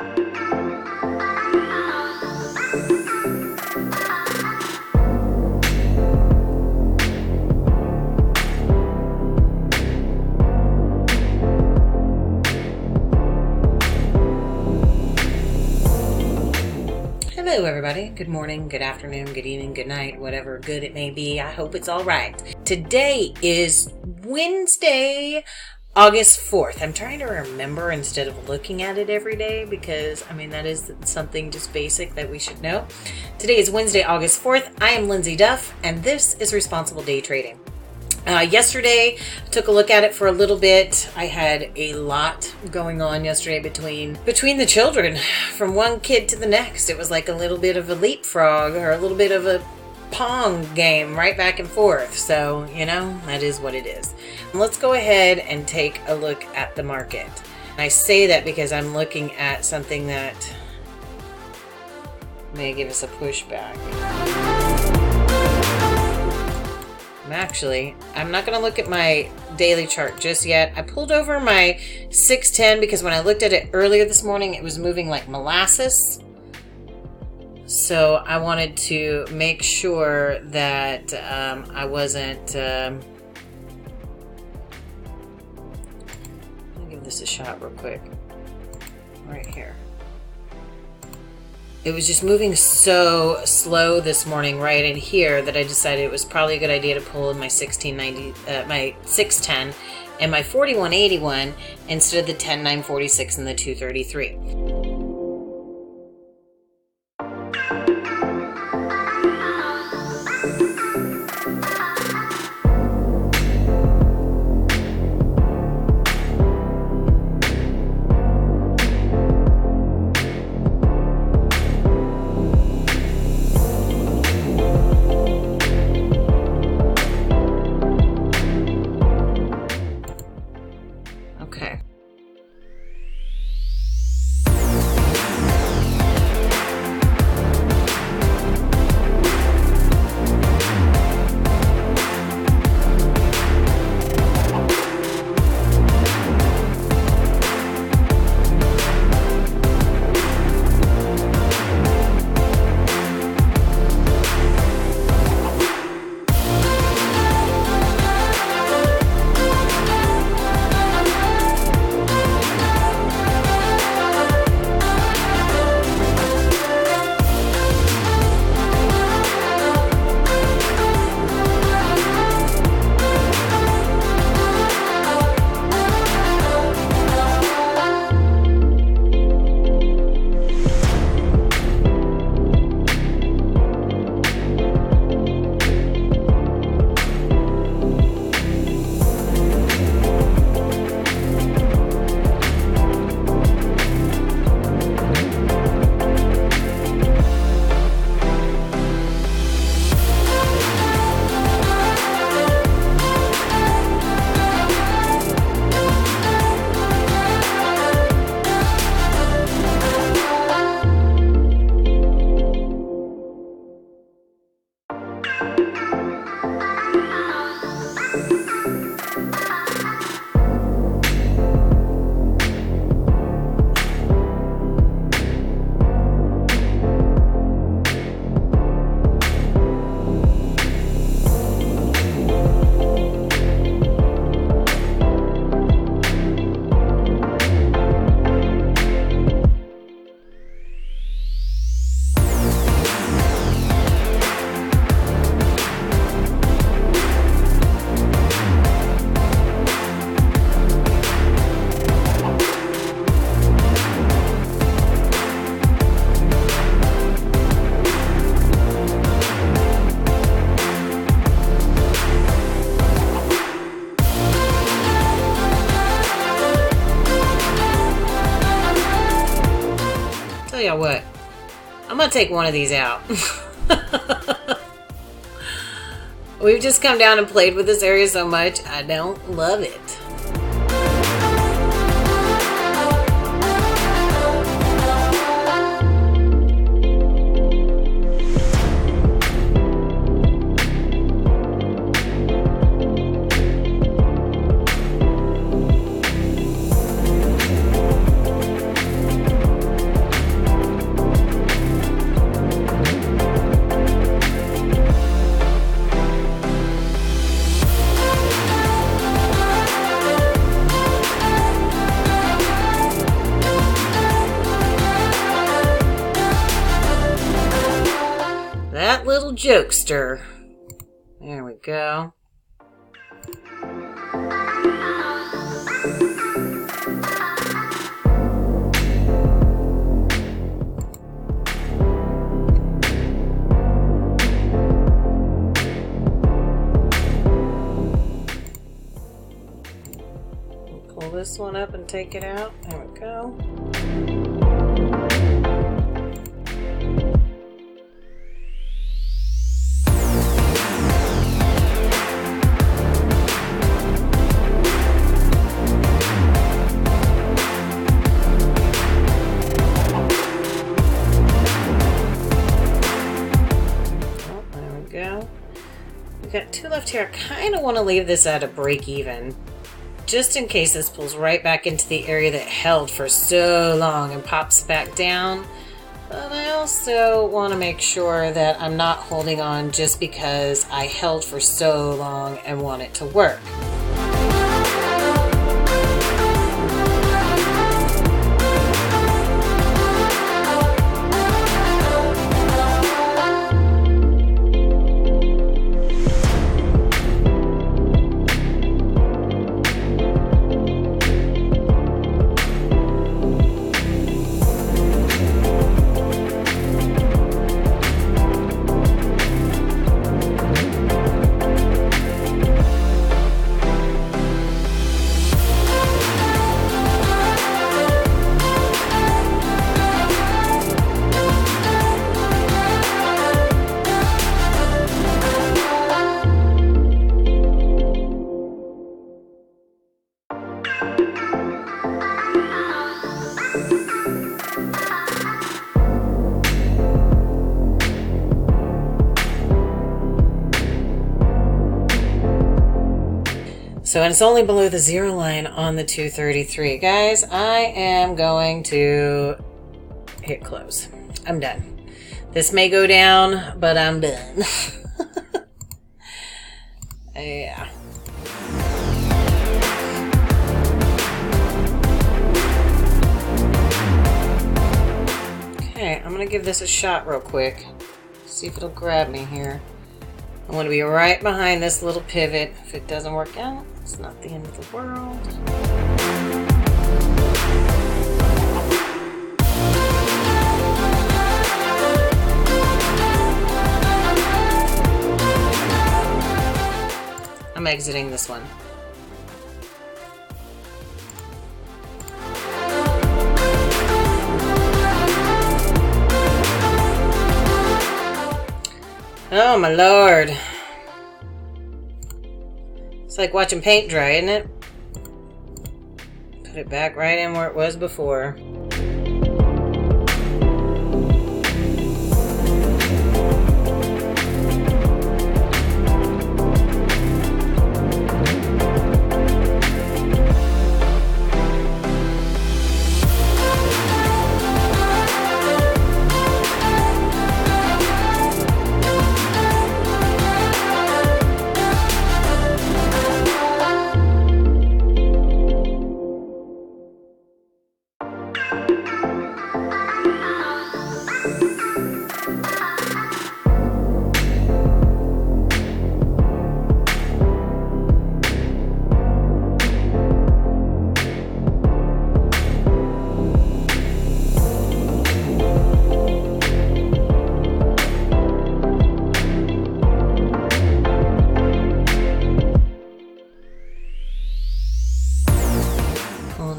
Hello everybody, good morning, good afternoon, good evening, good night, whatever good it may be. I hope it's all right. Today is Wednesday, August 4th. I'm trying to remember instead of looking at it every day because, that is something just basic that we should know. Today is Wednesday, August 4th. I am Lindsay Duff and this is Responsible Day Trading. Yesterday, I took a look at it for a little bit. I had a lot going on yesterday between the children, from one kid to the next. It was like a little bit of a leapfrog or a little bit of a pong game right back and forth. So, that is what it is. Let's go ahead and take a look at the market. And I say that because I'm looking at something that may give us a pushback. I'm not going to look at my daily chart just yet. I pulled over my 610 because when I looked at it earlier this morning, it was moving like molasses. So I wanted to make sure that I wasn't... Let me give this a shot real quick. Right here. It was just moving so slow this morning right in here that I decided it was probably a good idea to pull in my 1690, my 610 and my 4181 instead of the 10946 and the 233. Okay. Tell y'all what, I'm gonna take one of these out. We've just come down and played with this area so much, I don't love it. little jokester. There we go. Pull this one up and take it out. There we go. We've got 2 left here. I kind of want to leave this at a break even, just in case this pulls right back into the area that held for so long and pops back down. But I also want to make sure that I'm not holding on just because I held for so long and want it to work. So, and it's only below the 0 line on the 233. Guys, I am going to hit close. I'm done. This may go down, but I'm done. Yeah. Okay, I'm going to give this a shot real quick. See if it'll grab me here. I want to be right behind this little pivot. If it doesn't work out, it's not the end of the world. I'm exiting this one. Oh my lord. It's like watching paint dry, isn't it? Put it back right in where it was before.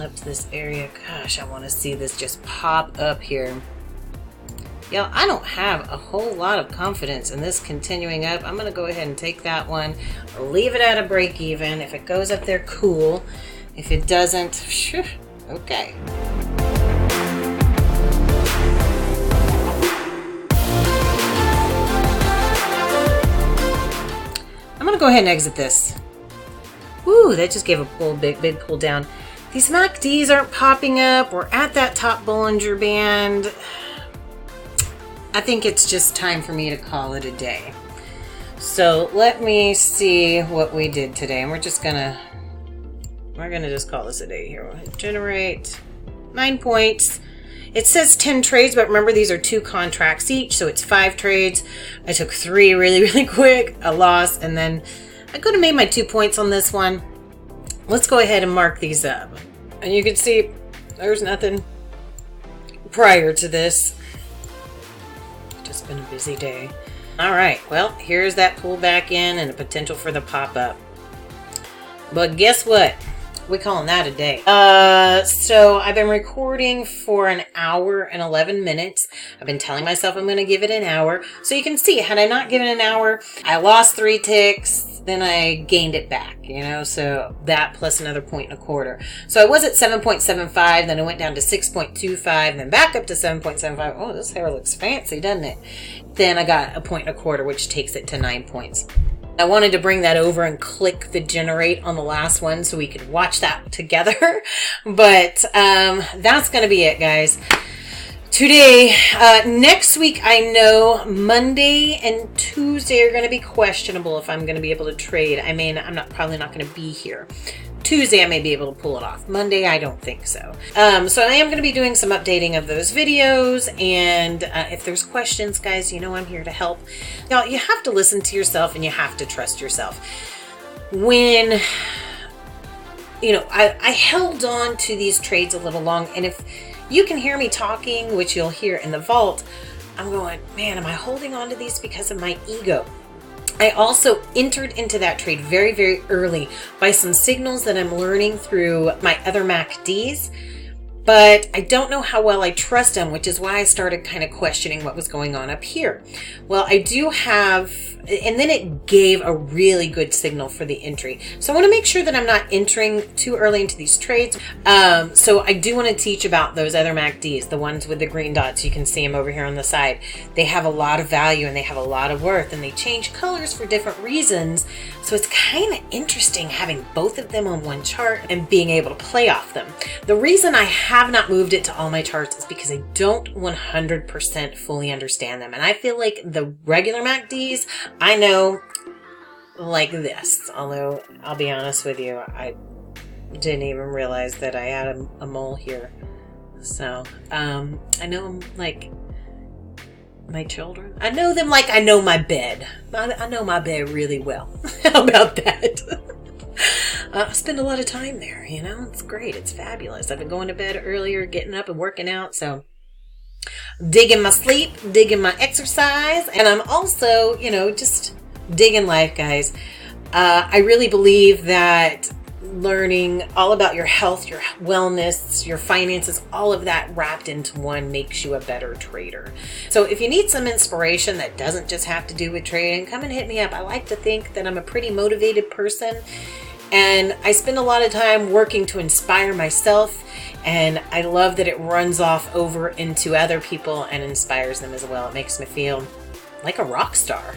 Up to this area. Gosh, I want to see this just pop up here. Y'all, I don't have a whole lot of confidence in this continuing up. I'm going to go ahead and take that one, leave it at a break even. If it goes up there, cool. If it doesn't, phew, okay. I'm going to go ahead and exit this. Woo, that just gave a pull, big pull down. These MACDs aren't popping up. We're at that top Bollinger Band. I think it's just time for me to call it a day. So let me see what we did today. And we're gonna just call this a day here. We'll generate 9 points. It says 10 trades, but remember these are 2 contracts each, so it's 5 trades. I took 3 really quick, a loss, and then I could have made my 2 points on this one. Let's go ahead and mark these up. And you can see there's nothing prior to this. Just been a busy day. All right, well, here's that pull back in and the potential for the pop up. But guess what? We're calling that a day. So I've been recording for an hour and 11 minutes. I've been telling myself I'm going to give it an hour. So you can see, had I not given an hour, I lost 3 ticks, then I gained it back, you know, so that plus another 1.25. So I was at 7.75, then I went down to 6.25, then back up to 7.75. Oh, this hair looks fancy, doesn't it? Then I got a 1.25, which takes it to 9 points. I wanted to bring that over and click the generate on the last one so we could watch that together. But that's going to be it, guys. Today, next week, I know Monday and Tuesday are going to be questionable if I'm going to be able to trade. I mean, I'm probably not going to be here. Tuesday, I may be able to pull it off. Monday, I don't think so. So I am going to be doing some updating of those videos. And if there's questions, guys, you know I'm here to help. Now, you have to listen to yourself and you have to trust yourself. When, you know, I held on to these trades a little long. And if you can hear me talking, which you'll hear in the vault, I'm going, man, am I holding on to these because of my ego? I also entered into that trade very early by some signals that I'm learning through my other MACDs, but I don't know how well I trust them, which is why I started kind of questioning what was going on up here. Well, I do have, and then it gave a really good signal for the entry. So I want to make sure that I'm not entering too early into these trades. So I do want to teach about those other MACDs, the ones with the green dots. You can see them over here on the side. They have a lot of value and they have a lot of worth, and they change colors for different reasons. So it's kind of interesting having both of them on one chart and being able to play off them. The reason I have not moved it to all my charts is because I don't 100% fully understand them. And I feel like the regular MACDs, I know like this, although I'll be honest with you, I didn't even realize that I had a mole here. So, I know them like my children. I know them like I know my bed. I know my bed really well. How about that? I spend a lot of time there, you know, it's great. It's fabulous. I've been going to bed earlier, getting up and working out. So digging my sleep, digging my exercise, and I'm also, you know, just digging life, guys. I really believe that learning all about your health, your wellness, your finances, all of that wrapped into one makes you a better trader. So if you need some inspiration that doesn't just have to do with trading, come and hit me up. I like to think that I'm a pretty motivated person, and I spend a lot of time working to inspire myself. And I love that it runs off over into other people and inspires them as well. It makes me feel like a rock star.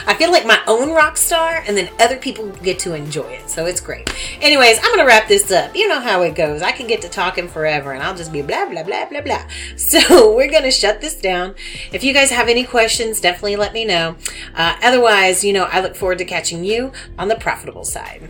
I feel like my own rock star, and then other people get to enjoy it. So it's great. Anyways, I'm going to wrap this up. You know how it goes. I can get to talking forever and I'll just be blah, blah, blah, blah, blah. So we're going to shut this down. If you guys have any questions, definitely let me know. Otherwise, you know, I look forward to catching you on the profitable side.